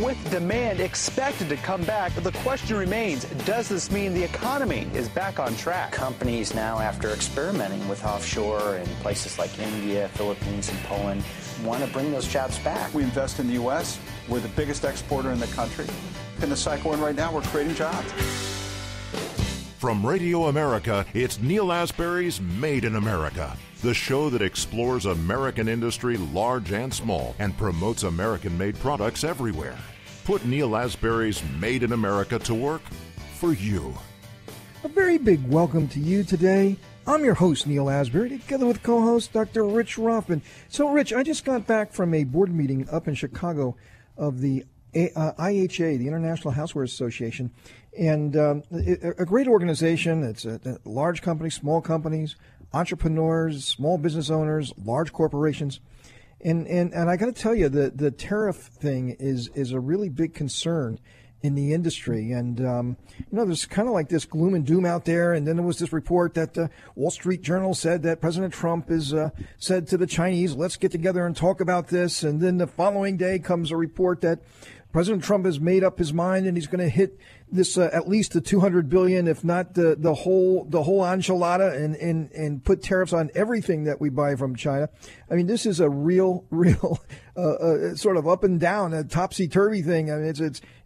with demand expected to come back, the question remains, does this mean the economy is back on track? Companies now, after experimenting with offshore in places like India, Philippines, and Poland, want to bring those jobs back. We invest in the U.S. We're the biggest exporter in the country. In the cycle we're in right now, we're creating jobs. From Radio America, it's Neil Asbury's Made in America, the show that explores American industry, large and small, and promotes American-made products everywhere. Put Neil Asbury's Made in America to work for you. A very big welcome to you today. I'm your host, Neil Asbury, together with co-host Dr. Rich Rothman. So, Rich, I just got back from a board meeting up in Chicago of the IHA, the International Housewares Association, and a great organization. It's a large companies, small companies, entrepreneurs, small business owners, large corporations. And I got to tell you, the tariff thing is a really big concern in the industry. And, there's kind of like this gloom and doom out there. And then there was this report that Wall Street Journal said that President Trump is said to the Chinese, let's get together and talk about this. And then the following day comes a report that President Trump has made up his mind and he's going to hit this at least the $200 billion, if not the whole enchilada, and put tariffs on everything that we buy from China. I mean, this is a real sort of up and down, a topsy-turvy thing. I mean,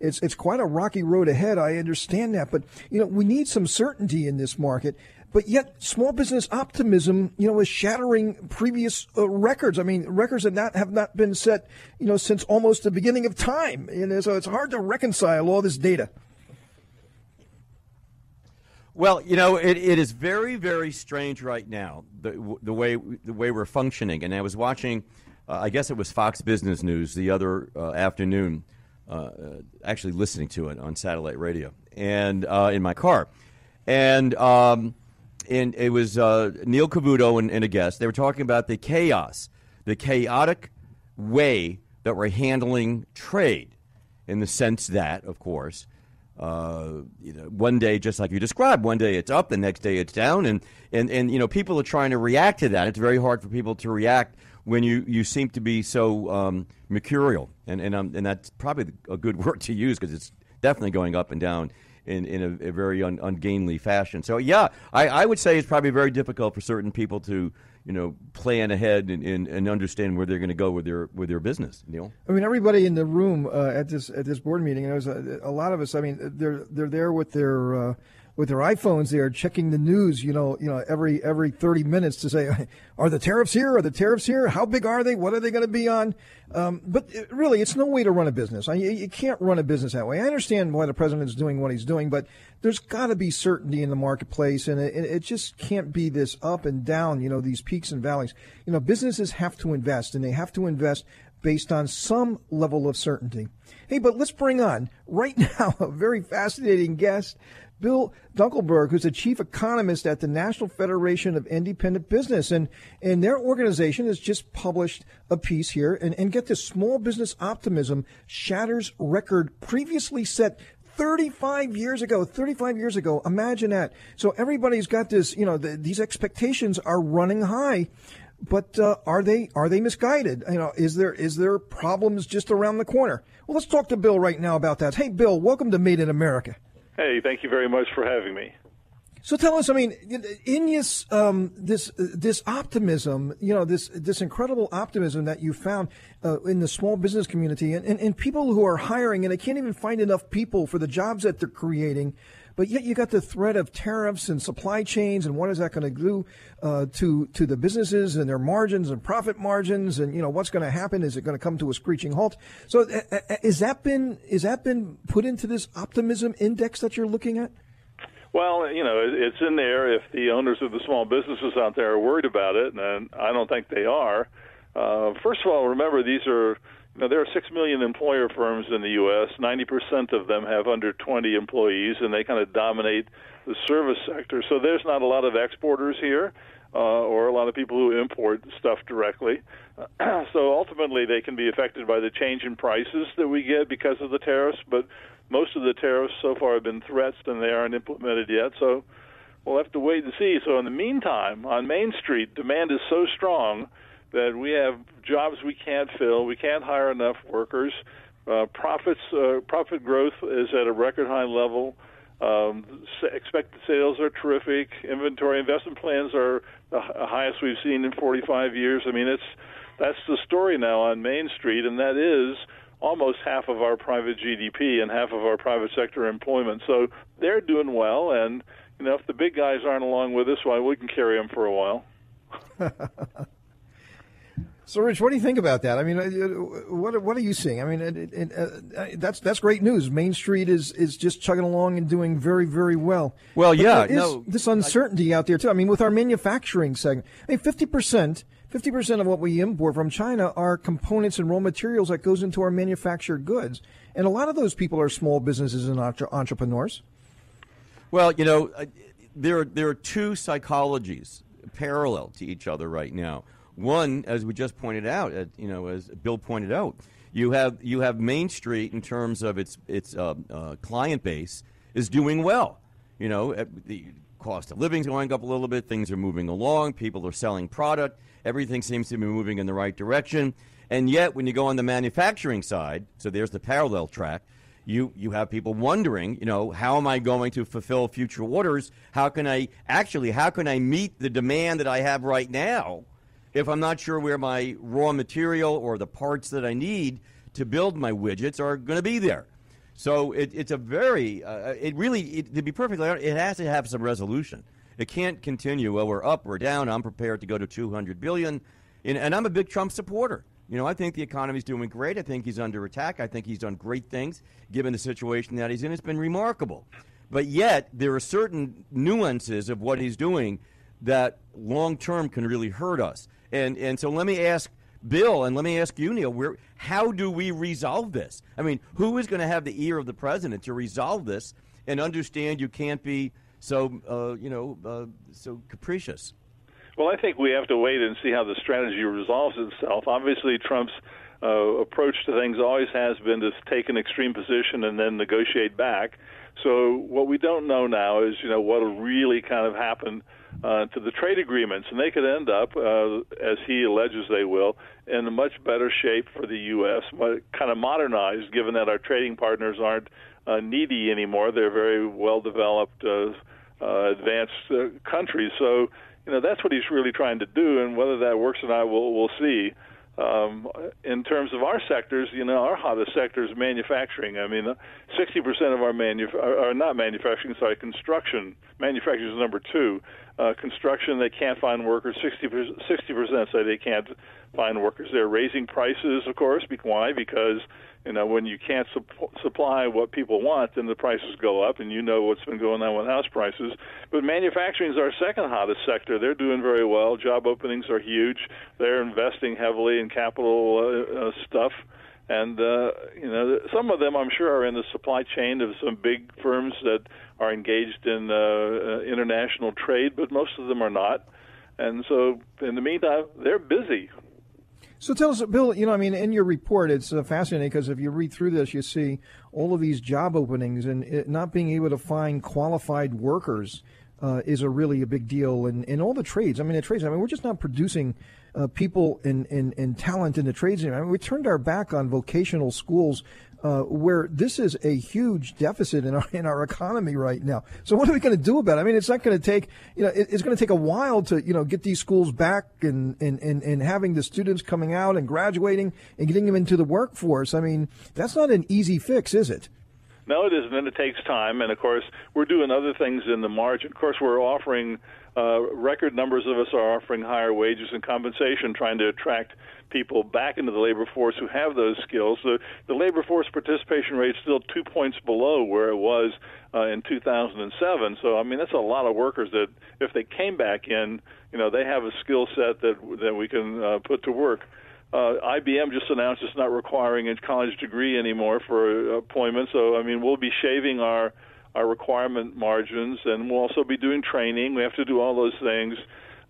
it's quite a rocky road ahead. I understand that, but we need some certainty in this market. But yet, small business optimism, is shattering previous records. I mean, records that have not been set, since almost the beginning of time. So it's hard to reconcile all this data. Well, it is very, very strange right now the way we're functioning. And I was watching, I guess it was Fox Business News the other afternoon, actually listening to it on satellite radio and in my car, and it was Neil Cavuto and a guest. They were talking about the chaotic way that we're handling trade, in the sense that, of course, one day, just like you described, one day it's up, the next day it's down, and people are trying to react to that. It's very hard for people to react when you seem to be so mercurial, and that's probably a good word to use, because it's definitely going up and down in a very ungainly fashion. So, yeah, I would say it's probably very difficult for certain people to, plan ahead and understand where they're going to go with their business. Neil? I mean, everybody in the room at this board meeting, and there was a lot of us. I mean, they're there with their iPhones. They are checking the news, every 30 minutes to say, are the tariffs here? Are the tariffs here? How big are they? What are they going to be on? But really, it's no way to run a business. You can't run a business that way. I understand why the president is doing what he's doing, but there's got to be certainty in the marketplace, and it just can't be this up and down, these peaks and valleys. Businesses have to invest, and they have to invest based on some level of certainty. Hey, but let's bring on right now a very fascinating guest, Bill Dunkelberg, who's the chief economist at the National Federation of Independent Business. And their organization has just published a piece here. And get this, small business optimism shatters record previously set 35 years ago. 35 years ago. Imagine that. So everybody's got this, these expectations are running high. But are they misguided? Is there problems just around the corner? Well, let's talk to Bill right now about that. Hey, Bill, welcome to Made in America. Hey, thank you very much for having me. So tell us, in this optimism, this incredible optimism that you found in the small business community and people who are hiring, and they can't even find enough people for the jobs that they're creating, but yet you got the threat of tariffs and supply chains, and what is that going to do to the businesses and their margins and profit margins, and what's going to happen? Is it going to come to a screeching halt? So is that been put into this optimism index that you're looking at? Well, it's in there if the owners of the small businesses out there are worried about it, and I don't think they are. First of all, remember, there are 6 million employer firms in the U.S. 90% of them have under 20 employees, and they kind of dominate the service sector. So there's not a lot of exporters here or a lot of people who import stuff directly. So ultimately, they can be affected by the change in prices that we get because of the tariffs, but most of the tariffs so far have been threats, and they aren't implemented yet. So we'll have to wait and see. So in the meantime, on Main Street, demand is so strong that we have jobs we can't fill. We can't hire enough workers. Profit growth is at a record high level. Expected sales are terrific. Inventory investment plans are the highest we've seen in 45 years. I mean, that's the story now on Main Street, and that is almost half of our private GDP and half of our private sector employment. So they're doing well, and if the big guys aren't along with us, well, we can carry them for a while. So, Rich, what do you think about that? I mean, what are you seeing? I mean, that's great news. Main Street is just chugging along and doing very, very well. Well, but yeah, there is this uncertainty out there too. I mean, with our manufacturing segment, I mean, 50% of what we import from China are components and raw materials that goes into our manufactured goods, and a lot of those people are small businesses and entrepreneurs. Well, there are two psychologies parallel to each other right now. One, as we just pointed out, as Bill pointed out, you have Main Street in terms of its client base is doing well. The cost of living is going up a little bit. Things are moving along. People are selling product. Everything seems to be moving in the right direction. And yet, when you go on the manufacturing side, so there's the parallel track, you have people wondering, how am I going to fulfill future orders? How can I meet the demand that I have right now if I'm not sure where my raw material or the parts that I need to build my widgets are going to be there? So it's a very, to be perfectly honest, it has to have some resolution. It can't continue, well, we're up, we're down, I'm prepared to go to $200 billion. And I'm a big Trump supporter. I think the economy's doing great. I think he's under attack. I think he's done great things, given the situation that he's in. It's been remarkable. But yet, there are certain nuances of what he's doing that long-term can really hurt us. And so let me ask Bill, and let me ask you, Neil, how do we resolve this? I mean, who is going to have the ear of the president to resolve this and understand you can't be so, so capricious? Well, I think we have to wait and see how the strategy resolves itself. Obviously, Trump's approach to things always has been to take an extreme position and then negotiate back. So what we don't know now is, what will really kind of happen to the trade agreements. And they could end up, as he alleges they will, in a much better shape for the U.S., kind of modernized, given that our trading partners aren't needy anymore. They're very well-developed, advanced countries. So, that's what he's really trying to do, and whether that works or not, we'll see. In terms of our sectors, our hottest sector is manufacturing. I mean, 60% of our construction. Manufacturing is number two. Construction, they can't find workers. 60% say they can't find workers. They're raising prices, of course. Why? Because when you can't supply what people want, then the prices go up, and what's been going on with house prices. But manufacturing is our second hottest sector. They're doing very well. Job openings are huge. They're investing heavily in capital stuff. And, some of them, I'm sure, are in the supply chain of some big firms that are engaged in international trade, but most of them are not. And so, in the meantime, they're busy. So tell us, Bill, in your report, it's fascinating because if you read through this, you see all of these job openings and not being able to find qualified workers is really a big deal in all the trades. We're just not producing people and talent in the trades. We turned our back on vocational schools where this is a huge deficit in our economy right now. So what are we going to do about it? It's not going to take, it's going to take a while to, get these schools back and having the students coming out and graduating and getting them into the workforce. That's not an easy fix, is it? No, it isn't, and it takes time. And, of course, we're doing other things in the margin. Of course, we're offering record numbers of us are offering higher wages and compensation, trying to attract people back into the labor force who have those skills. The labor force participation rate is still 2 points below where it was in 2007. So, that's a lot of workers that if they came back in, they have a skill set that we can put to work. IBM just announced it's not requiring a college degree anymore for employment. So, we'll be shaving our requirement margins, and we'll also be doing training. We have to do all those things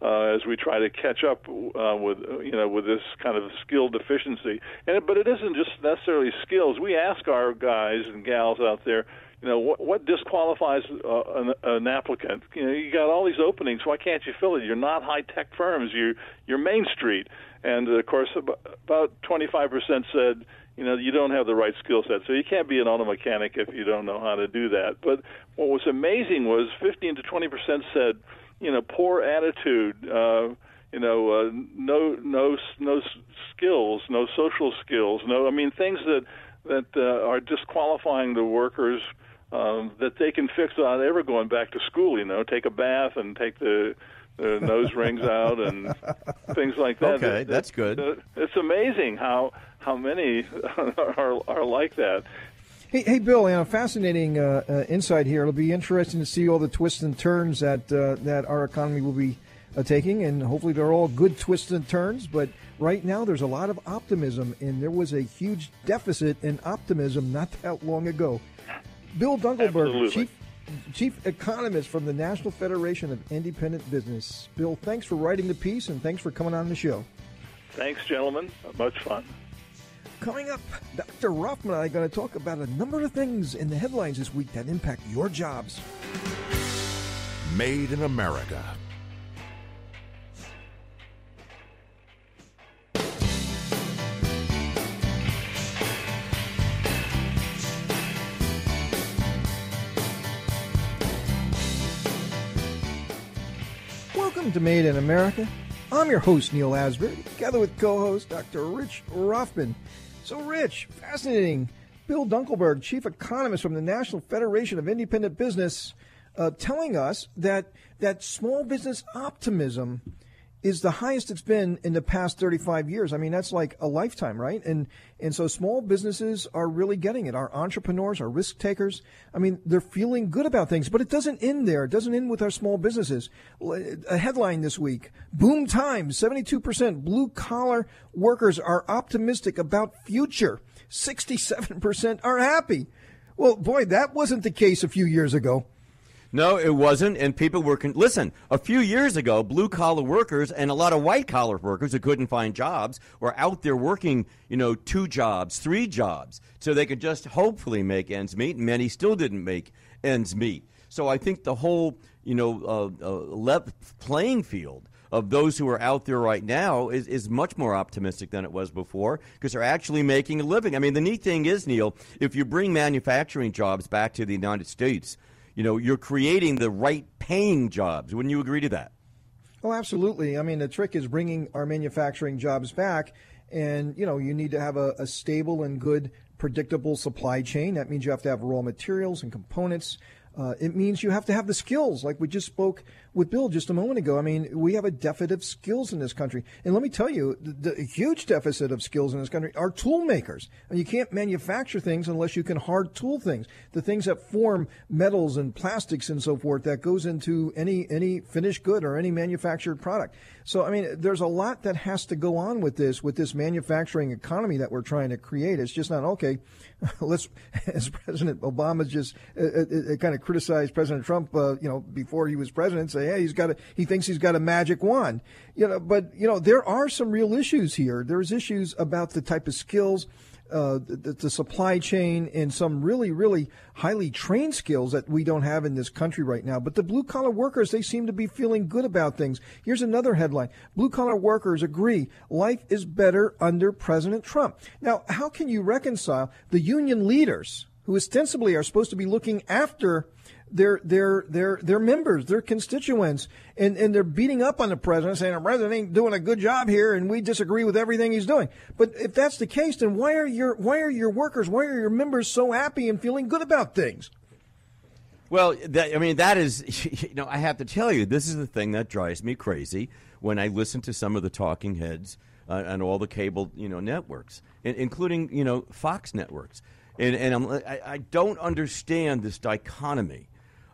as we try to catch up with this kind of skill deficiency. But it isn't just necessarily skills. We ask our guys and gals out there, what disqualifies an applicant? You got all these openings. Why can't you fill it? You're not high-tech firms. You're Main Street. And, of course, about 25% said, you don't have the right skill set. So you can't be an auto mechanic if you don't know how to do that. But what was amazing was 15 to 20% said, poor attitude, no skills, no social skills, things that are disqualifying the workers that they can fix without ever going back to school. Take a bath and take the nose rings out and things like that. Okay, that's good. It's amazing how many are like that. Hey, Bill, fascinating insight here. It'll be interesting to see all the twists and turns that our economy will be taking, and hopefully they're all good twists and turns. But right now there's a lot of optimism, and there was a huge deficit in optimism not that long ago. Bill Dunkelberg, Chief Economist from the National Federation of Independent Business. Bill, thanks for writing the piece, and thanks for coming on the show. Thanks, gentlemen. Much fun. Coming up, Dr. Ruffman and I are going to talk about a number of things in the headlines this week that impact your jobs. Made in America. Welcome to Made in America. I'm your host, Neil Asbury, together with co-host Dr. Rich Ruffman. So, Rich, fascinating. Bill Dunkelberg, Chief Economist from the National Federation of Independent Business, telling us that small business optimism is the highest it's been in the past 35 years. That's like a lifetime, right? And so small businesses are really getting it. Our entrepreneurs, our risk takers, they're feeling good about things. But it doesn't end there. It doesn't end with our small businesses. A headline this week, Boom Times, 72% blue-collar workers are optimistic about future. 67% are happy. Well, boy, that wasn't the case a few years ago. No, it wasn't, and people were listen, a few years ago, blue-collar workers and a lot of white-collar workers who couldn't find jobs were out there working, 2 jobs, 3 jobs, so they could just hopefully make ends meet, and many still didn't make ends meet. So I think the whole, playing field of those who are out there right now is much more optimistic than it was before because they're actually making a living. The neat thing is, Neil, if you bring manufacturing jobs back to the United States, you're creating the right paying jobs. Wouldn't you agree to that? Oh, absolutely. The trick is bringing our manufacturing jobs back. And, you need to have a stable and good, predictable supply chain. That means you have to have raw materials and components. It means you have to have the skills, like we just spoke with Bill just a moment ago. We have a deficit of skills in this country. And let me tell you, the huge deficit of skills in this country are tool makers. You can't manufacture things unless you can hard tool things. The things that form metals and plastics and so forth that goes into any finished good or any manufactured product. So, there's a lot that has to go on with this manufacturing economy that we're trying to create. It's just not, okay, let's, as President Obama just kind of criticized President Trump, before he was president, say, hey, he thinks he's got a magic wand. But there are some real issues here. There's issues about the type of skills, the supply chain, and some really, really highly trained skills that we don't have in this country right now. But the blue-collar workers, they seem to be feeling good about things. Here's another headline. Blue-collar workers agree life is better under President Trump. Now, how can you reconcile the union leaders who ostensibly are supposed to be looking after their members, their constituents, and they're beating up on the president, saying the president ain't doing a good job here, and we disagree with everything he's doing. But if that's the case, then why are your workers, why are your members so happy and feeling good about things? Well, that is, I have to tell you, this is the thing that drives me crazy when I listen to some of the talking heads on all the cable, networks, including, Fox networks. And I don't understand this dichotomy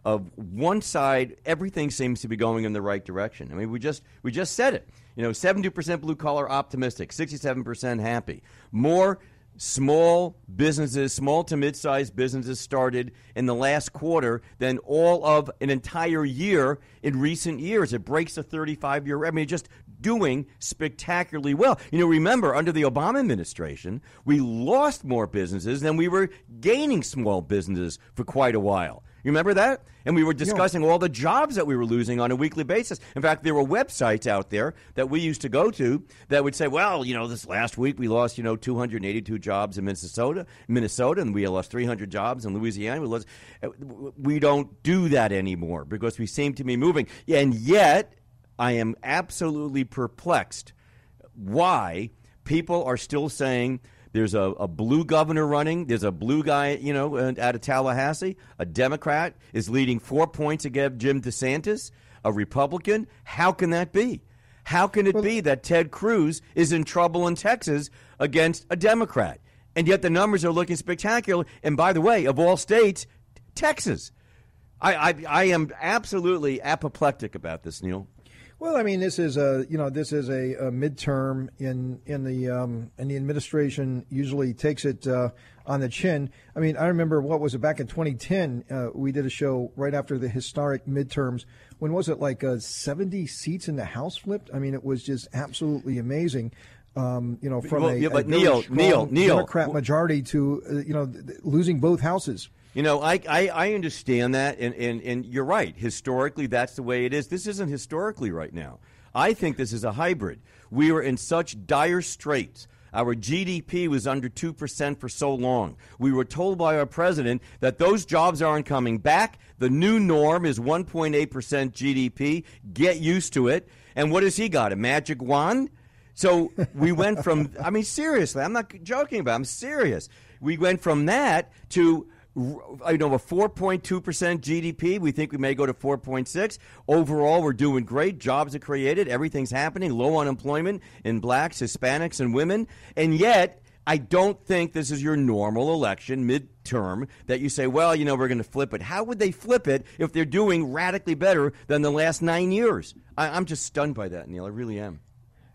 of one side, everything seems to be going in the right direction. We just said it. 72% blue collar optimistic, 67% happy. More small businesses, small to mid-sized businesses started in the last quarter than all of an entire year in recent years. It breaks a 35-year. Just doing spectacularly well. Remember, under the Obama administration, we lost more businesses than we were gaining small businesses for quite a while. You remember that? And we were discussing all the jobs that we were losing on a weekly basis. In fact, there were websites out there that we used to go to that would say, well, this last week we lost, 282 jobs in Minnesota, and we lost 300 jobs in Louisiana. We don't do that anymore because we seem to be moving. And yet, I am absolutely perplexed why people are still saying there's a blue governor running. There's a blue guy, out of Tallahassee. A Democrat is leading 4 points against Jim DeSantis, a Republican. How can that be? How can it be that Ted Cruz is in trouble in Texas against a Democrat? And yet the numbers are looking spectacular. And by the way, of all states, Texas. I am absolutely apoplectic about this, Neil. Well, I mean, this is a midterm in the administration usually takes it on the chin. I mean, I remember back in 2010, we did a show right after the historic midterms. When was it 70 seats in the House flipped? I mean, it was just absolutely amazing. From Neil, Democrat majority to losing both houses. I understand that, and you're right. Historically, that's the way it is. This isn't historically right now. I think this is a hybrid. We were in such dire straits. Our GDP was under 2% for so long. We were told by our president that those jobs aren't coming back. The new norm is 1.8% GDP. Get used to it. And what has he got, a magic wand? So we went from, seriously, I'm not joking about it. I'm serious. We went from that to a 4.2% GDP. We think we may go to 4.6. Overall, we're doing great. Jobs are created. Everything's happening. Low unemployment in blacks, Hispanics, and women. And yet, I don't think this is your normal election midterm that you say, well, we're going to flip it. How would they flip it if they're doing radically better than the last 9 years? I'm just stunned by that, Neil. I really am.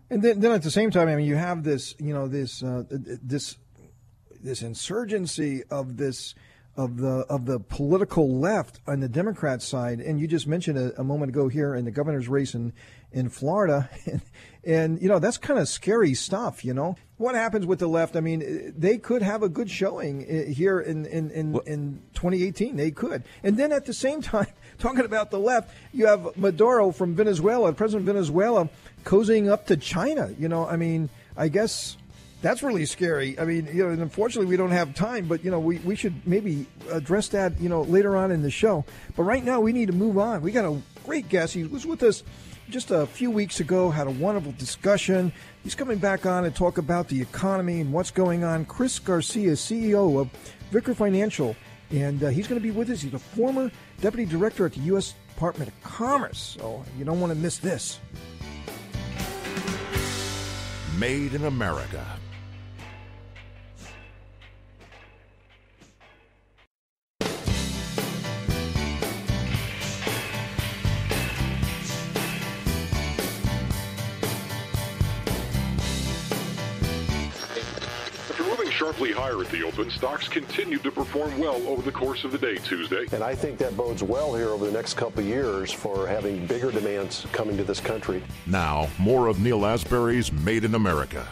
And then at the same time, you have this, this insurgency of this. Of the political left on the Democrat side, and you just mentioned a moment ago here in the governor's race in Florida, and that's kind of scary stuff. What happens with the left? I mean, they could have a good showing here in 2018. They could, and then at the same time, talking about the left, you have Maduro from Venezuela, President of Venezuela, cozying up to China. I guess. That's really scary. I mean, and unfortunately we don't have time, but, we should maybe address that, later on in the show. But right now we need to move on. We got a great guest. He was with us just a few weeks ago, had a wonderful discussion. He's coming back on to talk about the economy and what's going on. Chris Garcia, CEO of Vicar Financial, and he's going to be with us. He's a former deputy director at the U.S. Department of Commerce, so you don't want to miss this. Made in America. Sharply higher at the open, stocks continued to perform well over the course of the day Tuesday. And I think that bodes well here over the next couple of years for having bigger demands coming to this country. Now, more of Neil Asbury's Made in America.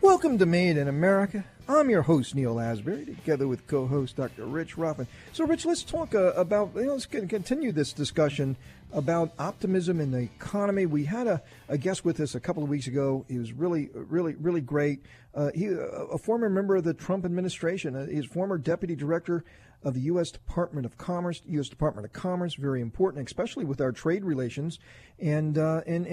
Welcome to Made in America. I'm your host, Neil Asbury, together with co-host Dr. Rich Ruffin. So, Rich, let's talk about, let's continue this discussion about optimism in the economy. We had a guest with us a couple of weeks ago. He was really great. He a former member of the Trump administration. He's former deputy director of the U.S. Department of Commerce. U.S. Department of Commerce, very important, especially with our trade relations, and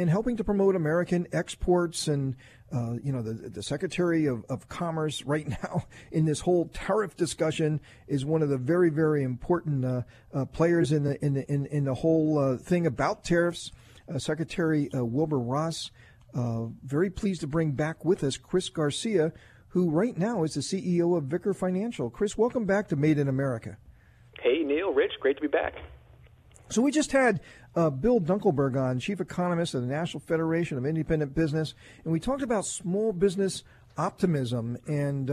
helping to promote American exports. And the Secretary of Commerce right now in this whole tariff discussion is one of the very, very important players in the whole thing about tariffs. Secretary Wilbur Ross, very pleased to bring back with us Chris Garcia, who right now is the CEO of Vicar Financial. Chris, welcome back to Made in America. Hey, Neil, Rich, great to be back. So we just had Bill Dunkelberg on, chief economist of the National Federation of Independent Business, and we talked about small business optimism. And,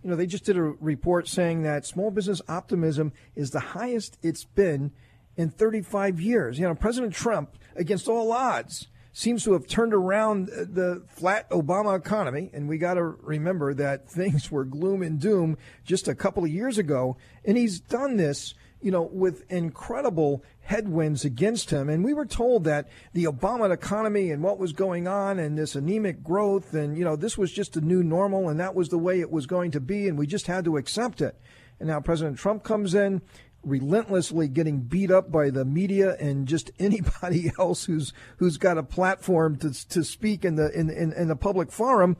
they just did a report saying that small business optimism is the highest it's been in 35 years. President Trump, against all odds, seems to have turned around the flat Obama economy. And we got to remember that things were gloom and doom just a couple of years ago. And he's done this, with incredible headwinds against him. And we were told that the Obama economy and what was going on and this anemic growth and, this was just a new normal and that was the way it was going to be and we just had to accept it. And now President Trump comes in, relentlessly getting beat up by the media and just anybody else who's got a platform to speak in the public forum.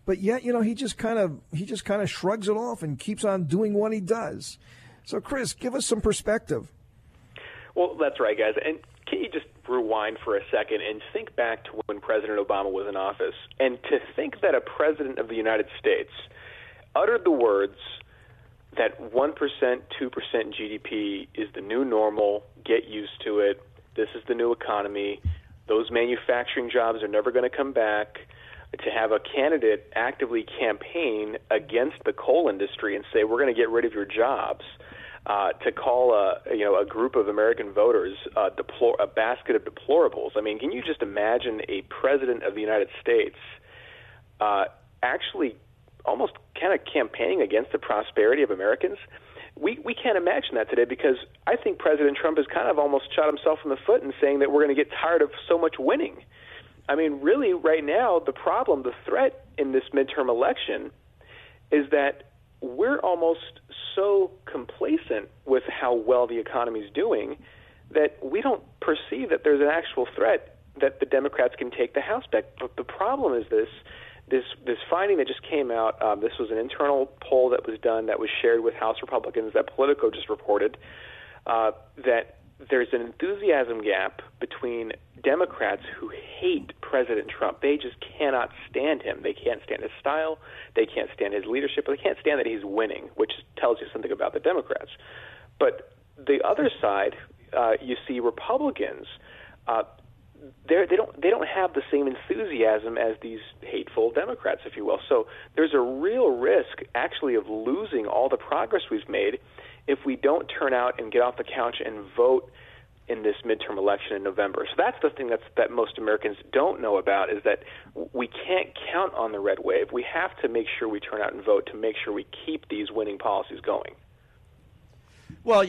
But yet, he just kind of shrugs it off and keeps on doing what he does. So, Chris, give us some perspective. Well, that's right, guys. And can you just rewind for a second and think back to when President Obama was in office, and to think that a president of the United States uttered the words that 1%, 2% GDP is the new normal, get used to it, this is the new economy, those manufacturing jobs are never going to come back, to have a candidate actively campaign against the coal industry and say, we're going to get rid of your jobs, to call a group of American voters a basket of deplorables. I mean, can you just imagine a president of the United States actually almost kind of campaigning against the prosperity of Americans? We can't imagine that today, because I think President Trump has kind of almost shot himself in the foot in saying that we're going to get tired of so much winning. I mean, really, right now, the problem, the threat in this midterm election is that we're almost so complacent with how well the economy is doing that we don't perceive that there's an actual threat that the Democrats can take the House back. But the problem is this finding that just came out. This was an internal poll that was done that was shared with House Republicans that Politico just reported, that there's an enthusiasm gap between Democrats who hate President Trump. They just cannot stand him. They can't stand his style. They can't stand his leadership. They can't stand that he's winning, which tells you something about the Democrats. But the other side, you see Republicans. They don't have the same enthusiasm as these hateful Democrats, if you will. So there's a real risk, actually, of losing all the progress we've made if we don't turn out and get off the couch and vote in this midterm election in November. So that's the thing that most Americans don't know about, is that we can't count on the red wave. We have to make sure we turn out and vote to make sure we keep these winning policies going. Well,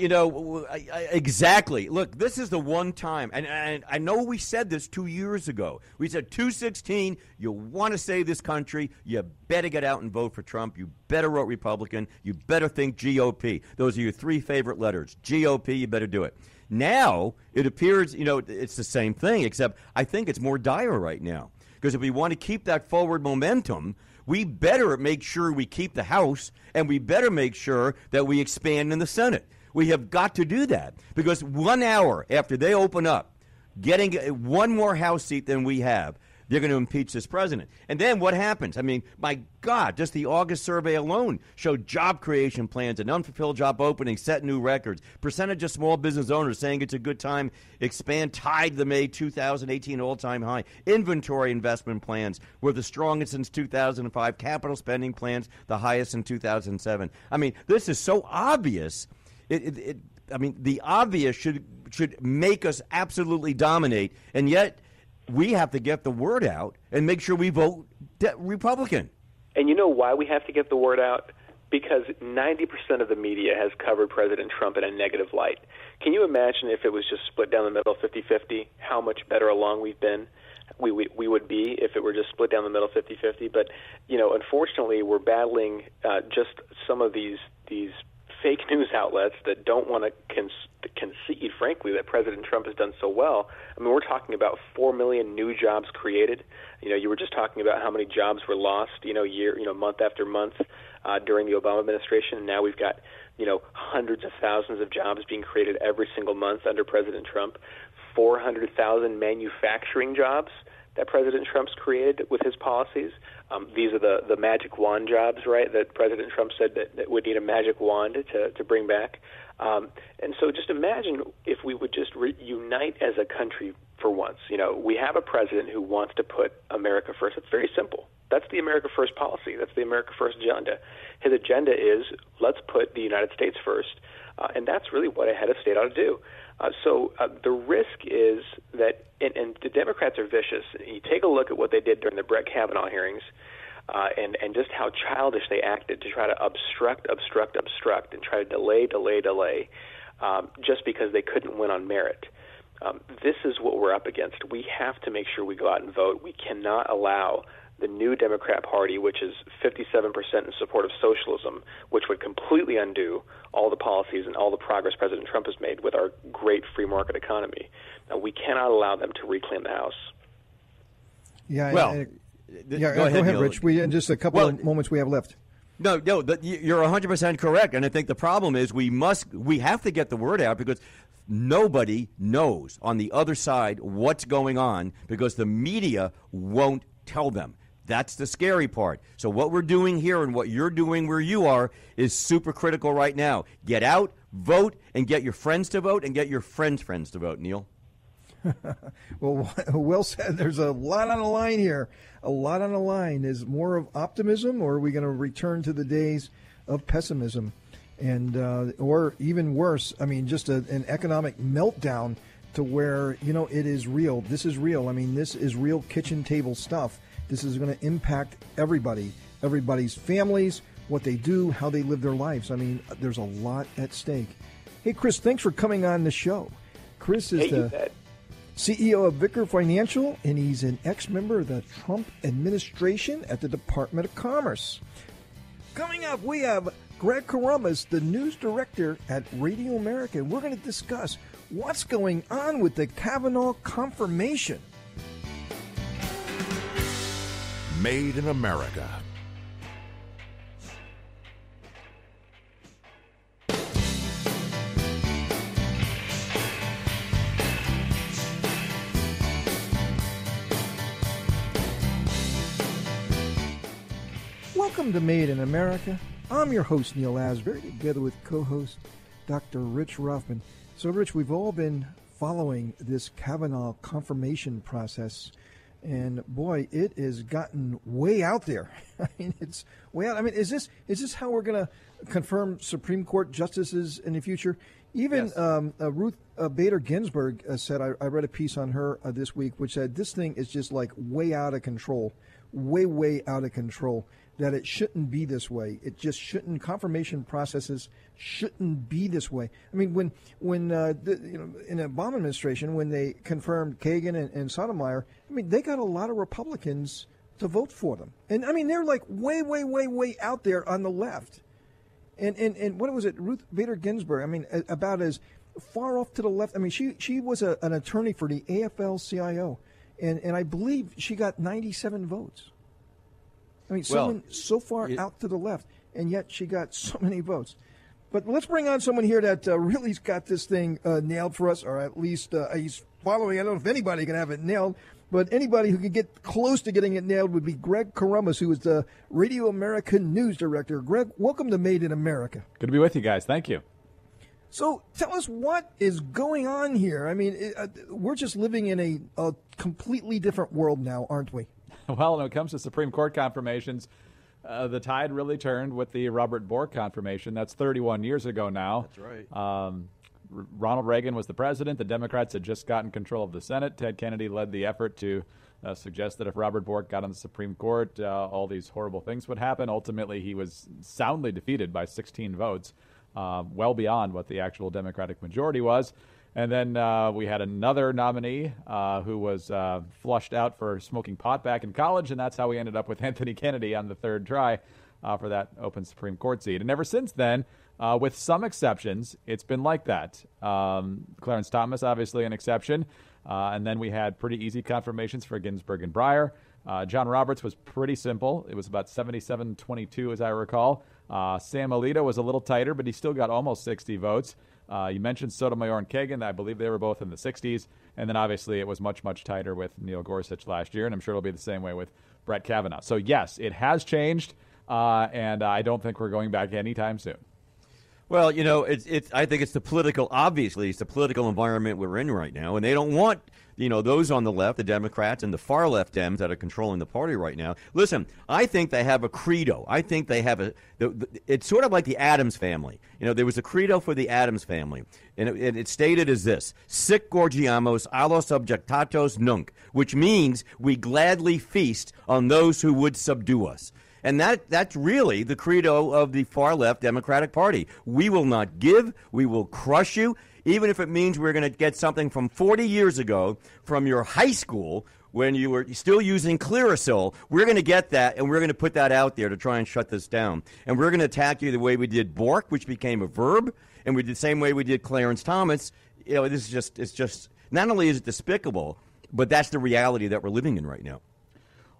exactly. Look, this is the one time, and I know we said this 2 years ago. We said 216, you want to save this country, you better get out and vote for Trump. You better vote Republican. You better think GOP. Those are your three favorite letters. GOP, you better do it. Now, it appears, it's the same thing, except I think it's more dire right now. Because if we want to keep that forward momentum, we better make sure we keep the House, and we better make sure that we expand in the Senate. We have got to do that, because 1 hour after they open up, getting one more House seat than we have, they're going to impeach this president. And then what happens? I mean, my God, just the August survey alone showed job creation plans and unfulfilled job openings set new records. Percentage of small business owners saying it's a good time expand tied the May 2018 all-time high. Inventory investment plans were the strongest since 2005. Capital spending plans the highest in 2007. I mean, this is so obvious. The obvious should make us absolutely dominate, and yet we have to get the word out and make sure we vote Republican. And you know why we have to get the word out? Because 90% of the media has covered President Trump in a negative light. Can you imagine if it was just split down the middle 50-50, how much better along we would be if it were just split down the middle 50-50? But, unfortunately, we're battling just some of these fake news outlets that don't want to concede, frankly, that President Trump has done so well. I mean, we're talking about 4 million new jobs created. You were just talking about how many jobs were lost, month after month during the Obama administration. And now we've got, hundreds of thousands of jobs being created every single month under President Trump. 400,000 manufacturing jobs that President Trump's created with his policies. These are the magic wand jobs, right, that President Trump said that would need a magic wand to bring back. And so just imagine if we would just unite as a country for once. We have a president who wants to put America first. It's very simple. That's the America First policy. That's the America First agenda. His agenda is let's put the United States first, and that's really what a head of state ought to do. So the risk is that, and the Democrats are vicious. You take a look at what they did during the Brett Kavanaugh hearings, and just how childish they acted to try to obstruct, and try to delay. just because they couldn't win on merit. This is what we're up against. We have to make sure we go out and vote. We cannot allow the new Democrat Party, which is 57% in support of socialism, which would completely undo all the policies and all the progress President Trump has made with our great free market economy. We cannot allow them to reclaim the House. Yeah, well, go ahead, Rich. In just a couple of moments we have left. No, you're 100% correct, and I think the problem is we have to get the word out because nobody knows on the other side what's going on because the media won't tell them. That's the scary part. So what we're doing here and what you're doing where you are is super critical right now. Get out, vote, and get your friends to vote, and get your friends' friends to vote, Neil. Well said. There's a lot on the line here. A lot on the line. Is more of optimism, or are we going to return to the days of pessimism? And or even worse, I mean, just an economic meltdown to where, it is real. This is real. I mean, this is real kitchen table stuff. This is going to impact everybody's families, what they do, how they live their lives. I mean, there's a lot at stake. Hey, Chris, thanks for coming on the show. Chris is the CEO of Vicar Financial, and he's an ex-member of the Trump administration at the Department of Commerce. Coming up, we have Greg Corombos, the news director at Radio America. We're going to discuss what's going on with the Kavanaugh confirmation. Made in America. Welcome to Made in America. I'm your host, Neil Asbury, together with co-host Dr. Rich Ruffman. So, Rich, we've all been following this Kavanaugh confirmation process. And boy, it has gotten way out there. I mean, it's way out. I mean, is this how we're going to confirm Supreme Court justices in the future? Even yes. Ruth Bader Ginsburg said, I read a piece on her this week, which said this thing is just like way out of control, way out of control. That it shouldn't be this way. It just shouldn't. Confirmation processes shouldn't be this way. I mean, when in the Obama administration, when they confirmed Kagan and Sotomayor, I mean, they got a lot of Republicans to vote for them. And I mean, they're like way out there on the left. And what was it? Ruth Bader Ginsburg, I mean, about as far off to the left. I mean, she was an attorney for the AFL-CIO, and I believe she got 97 votes. I mean, someone so far out to the left, and yet she got so many votes. But let's bring on someone here that really's got this thing nailed for us, or at least he's following. I don't know if anybody can have it nailed, but anybody who can get close to getting it nailed would be Greg Corombos, who is the Radio America news director. Greg, welcome to Made in America. Good to be with you guys. Thank you. So tell us what is going on here. I mean, we're just living in a completely different world now, aren't we? Well, when it comes to Supreme Court confirmations, the tide really turned with the Robert Bork confirmation. That's 31 years ago now. That's right. Ronald Reagan was the president. The Democrats had just gotten control of the Senate. Ted Kennedy led the effort to suggest that if Robert Bork got on the Supreme Court, all these horrible things would happen. Ultimately, he was soundly defeated by 16 votes, well beyond what the actual Democratic majority was. And then we had another nominee who was flushed out for smoking pot back in college, and that's how we ended up with Anthony Kennedy on the third try for that open Supreme Court seat. And ever since then, with some exceptions, it's been like that. Clarence Thomas, obviously an exception. And then we had pretty easy confirmations for Ginsburg and Breyer. John Roberts was pretty simple. It was about 77-22, as I recall. Sam Alito was a little tighter, but he still got almost 60 votes. You mentioned Sotomayor and Kagan. I believe they were both in the 60s. And then obviously it was much tighter with Neil Gorsuch last year, and I'm sure it'll be the same way with Brett Kavanaugh. So, yes, it has changed, and I don't think we're going back anytime soon. Well, I think it's the political environment we're in right now, and they don't want, those on the left, the Democrats and the far left Dems that are controlling the party right now. Listen, I think they have a credo. I think they have it's sort of like the Addams family. There was a credo for the Addams family, and it stated as this: Sic gorgiamos a los subjectatos nunc, which means we gladly feast on those who would subdue us. And that's really the credo of the far-left Democratic Party. We will not give. We will crush you, even if it means we're going to get something from 40 years ago from your high school when you were still using Clearasil. We're going to get that, and we're going to put that out there to try and shut this down. And we're going to attack you the way we did Bork, which became a verb, and we did the same way we did Clarence Thomas. This is it's just not only is it despicable, but that's the reality that we're living in right now.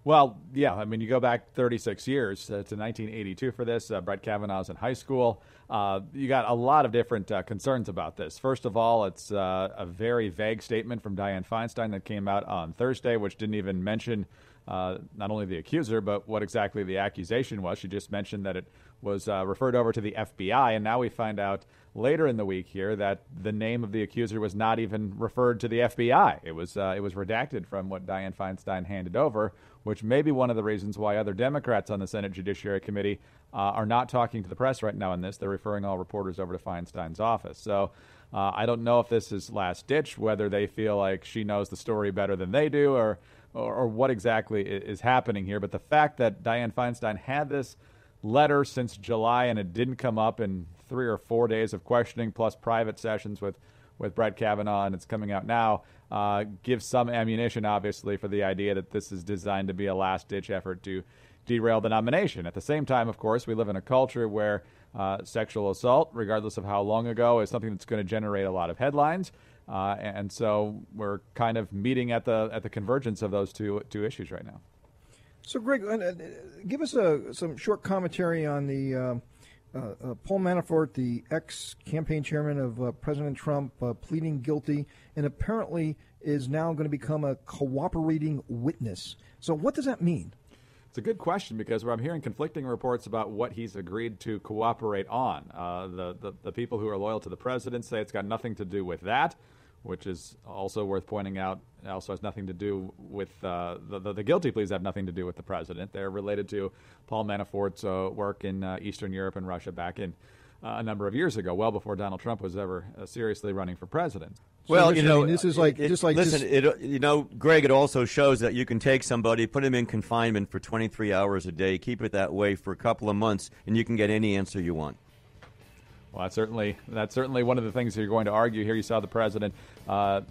Well, yeah, I mean, you go back 36 years to 1982 for this. Brett Kavanaugh's in high school. You got a lot of different concerns about this. First of all, it's a very vague statement from Dianne Feinstein that came out on Thursday, which didn't even mention not only the accuser, but what exactly the accusation was. She just mentioned that it was referred over to the FBI, and now we find out later in the week here that the name of the accuser was not even referred to the FBI. It was redacted from what Dianne Feinstein handed over, which may be one of the reasons why other Democrats on the Senate Judiciary Committee are not talking to the press right now on this. They're referring all reporters over to Feinstein's office. So I don't know if this is last ditch, whether they feel like she knows the story better than they do, or what exactly is happening here. But the fact that Dianne Feinstein had this letter since July and it didn't come up in 3 or 4 days of questioning plus private sessions with Brett Kavanaugh, and it's coming out now, gives some ammunition, obviously, for the idea that this is designed to be a last-ditch effort to derail the nomination. At the same time, of course, we live in a culture where sexual assault, regardless of how long ago, is something that's going to generate a lot of headlines. And so we're kind of meeting at the convergence of those two issues right now. So, Greg, give us some short commentary on the Paul Manafort, the ex-campaign chairman of President Trump, pleading guilty and apparently is now going to become a cooperating witness. So what does that mean? It's a good question, because I'm hearing conflicting reports about what he's agreed to cooperate on. The people who are loyal to the president say it's got nothing to do with that, which is also worth pointing out. It also has nothing to do with the guilty pleas have nothing to do with the president. They're related to Paul Manafort's work in Eastern Europe and Russia back in a number of years ago, well before Donald Trump was ever seriously running for president. Well, this is like Greg, it also shows that you can take somebody, put him in confinement for 23 hours a day, keep it that way for a couple of months, and you can get any answer you want. Well, that's certainly one of the things that you're going to argue here. You saw the president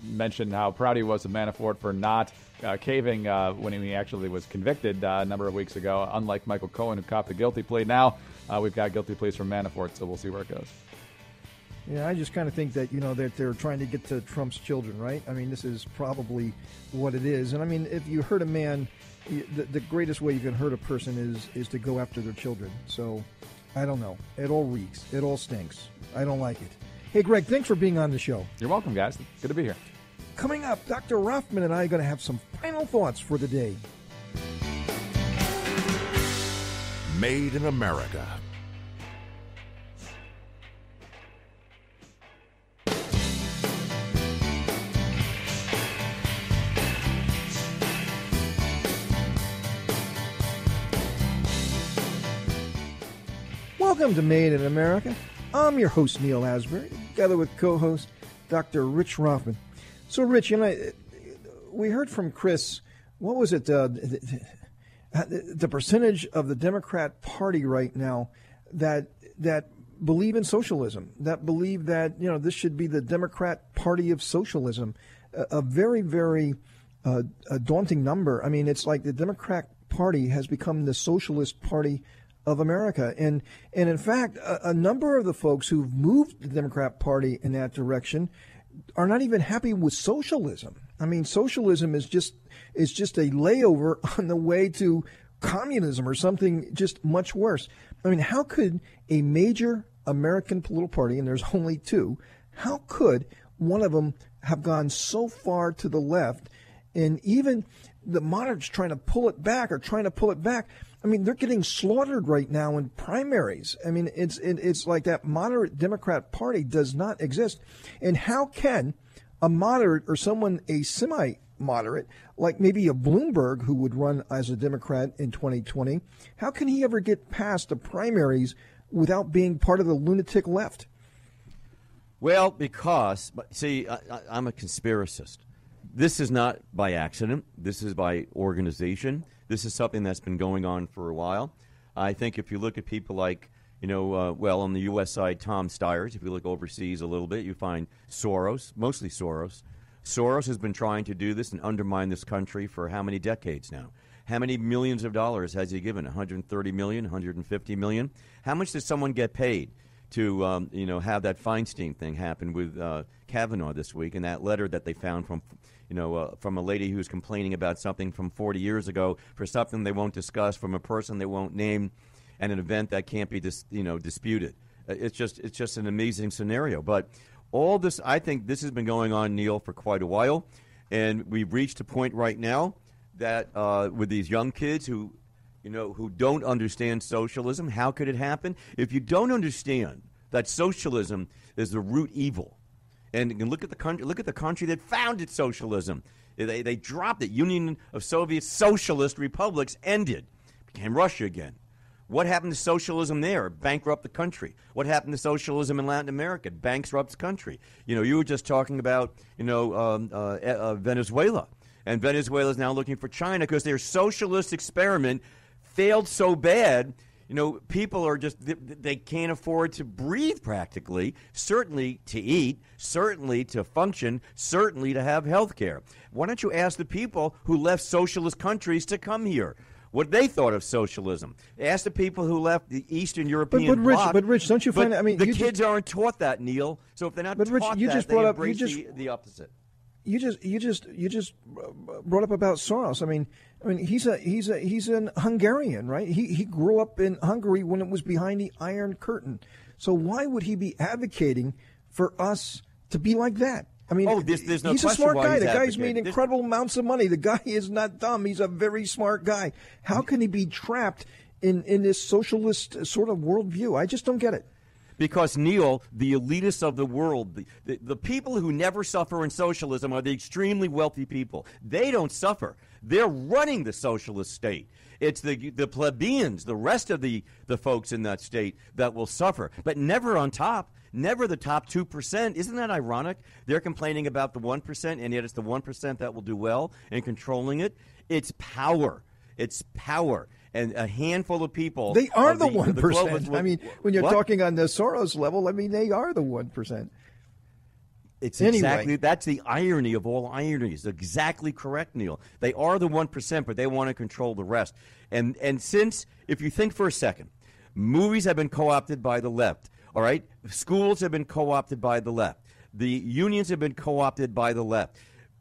mention how proud he was of Manafort for not caving when he actually was convicted a number of weeks ago, unlike Michael Cohen, who copped a guilty plea. Now we've got guilty pleas from Manafort, so we'll see where it goes. Yeah, I just kind of think that, that they're trying to get to Trump's children, right? I mean, this is probably what it is. And, I mean, if you hurt a man, the greatest way you can hurt a person is to go after their children. So I don't know. It all reeks. It all stinks. I don't like it. Hey, Greg, thanks for being on the show. You're welcome, guys. Good to be here. Coming up, Dr. Rothman and I are going to have some final thoughts for the day. Made in America. Welcome to Made in America. I'm your host, Neil Asbury, together with co-host Dr. Rich Rothman. So, Rich, we heard from Chris, what was it, the percentage of the Democrat Party right now that believe in socialism, that believe that, this should be the Democrat Party of socialism, a very, very daunting number. I mean, it's like the Democrat Party has become the Socialist Party of America. And in fact, a number of the folks who've moved the Democrat Party in that direction are not even happy with socialism. I mean, socialism is just a layover on the way to communism or something just much worse. I mean, how could a major American political party, and there's only two, how could one of them have gone so far to the left, and even the moderates trying to pull it back? I mean, they're getting slaughtered right now in primaries. I mean, it's like that moderate Democrat Party does not exist. And how can a moderate or someone, a semi-moderate, like maybe a Bloomberg who would run as a Democrat in 2020, how can he ever get past the primaries without being part of the lunatic left? Well, because, see, I'm a conspiracist. This is not by accident. This is by organization. This is something that's been going on for a while. I think if you look at people like, on the U.S. side, Tom Steyer's. If you look overseas a little bit, you find Soros, mostly Soros. Soros has been trying to do this and undermine this country for how many decades now? How many millions of dollars has he given? 130 million, 150 million? How much does someone get paid to, have that Feinstein thing happen with Kavanaugh this week, and that letter that they found from a lady who was complaining about something from 40 years ago for something they won't discuss, from a person they won't name, and an event that can't be disputed. It's just an amazing scenario. But all this, I think this has been going on, Neil, for quite a while, and we've reached a point right now that with these young kids who don't understand socialism, how could it happen? If you don't understand that socialism is the root evil, and you can look at the country that founded socialism. They dropped it. Union of Soviet Socialist Republics ended, became Russia again. What happened to socialism there? Bankrupt the country. What happened to socialism in Latin America? Bankrupts the country. You were just talking about Venezuela, and Venezuela is now looking for China because their socialist experiment failed so bad. People are they can't afford to breathe practically, certainly to eat, certainly to function, certainly to have health care. Why don't you ask the people who left socialist countries to come here what they thought of socialism? Ask the people who left the Eastern European bloc. But Rich, don't you find that? I mean, the kids aren't taught that, Neil. So if they're not taught that, they embrace the opposite. You just brought up about Soros. I mean, he's an Hungarian, right? He grew up in Hungary when it was behind the Iron Curtain. So why would he be advocating for us to be like that? I mean, there's no he's a question smart why guy. he's The guy's advocating. made incredible amounts of money. The guy is not dumb. He's a very smart guy. How can he be trapped in this socialist sort of worldview? I just don't get it. Because, Neil, the elitists of the world, the people who never suffer in socialism are the extremely wealthy people. They don't suffer. They're running the socialist state. It's the plebeians, the rest of the folks in that state that will suffer, but never on top, never the top 2%. Isn't that ironic? They're complaining about the 1%, and yet it's the 1% that will do well in controlling it. It's power. It's power. And a handful of people. They are the 1%. I mean, when you're talking on the Soros level, I mean, they are the 1%. It's exactly, that's the irony of all ironies. Exactly correct, Neil. They are the 1%, but they want to control the rest. And since, if you think for a second, movies have been co-opted by the left, all right? Schools have been co-opted by the left. The unions have been co-opted by the left.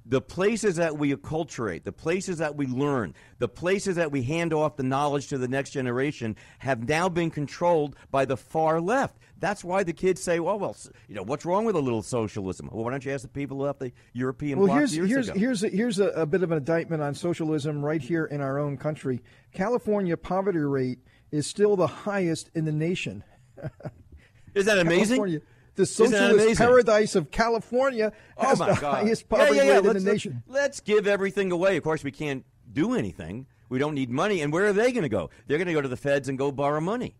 The places that we acculturate, the places that we learn, the places that we hand off the knowledge to the next generation have now been controlled by the far left. That's why the kids say, well, what's wrong with a little socialism? Well, why don't you ask the people who left the European bloc years ago? Here's a bit of an indictment on socialism right here in our own country. California poverty rate is still the highest in the nation. Is that amazing? California. The socialist paradise of California has the highest poverty rate in the nation. Let's give everything away. Of course, we can't do anything. We don't need money. And where are they going to go? They're going to go to the feds and go borrow money.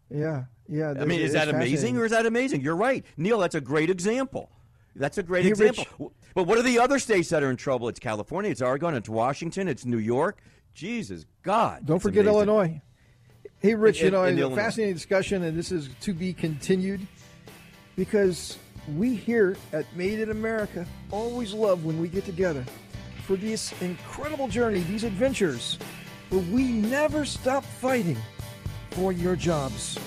Yeah. I mean, is that amazing or is that amazing? You're right. Neil, that's a great example. That's a great example. Rich, but what are the other states that are in trouble? It's California, it's Oregon, it's Washington, it's New York. Jesus, God. Don't forget amazing. Illinois. Hey, Rich, it's a Illinois. fascinating discussion, and this is to be continued. Because we here at Made in America always love when we get together for this incredible journey, these adventures, but we never stop fighting for your jobs.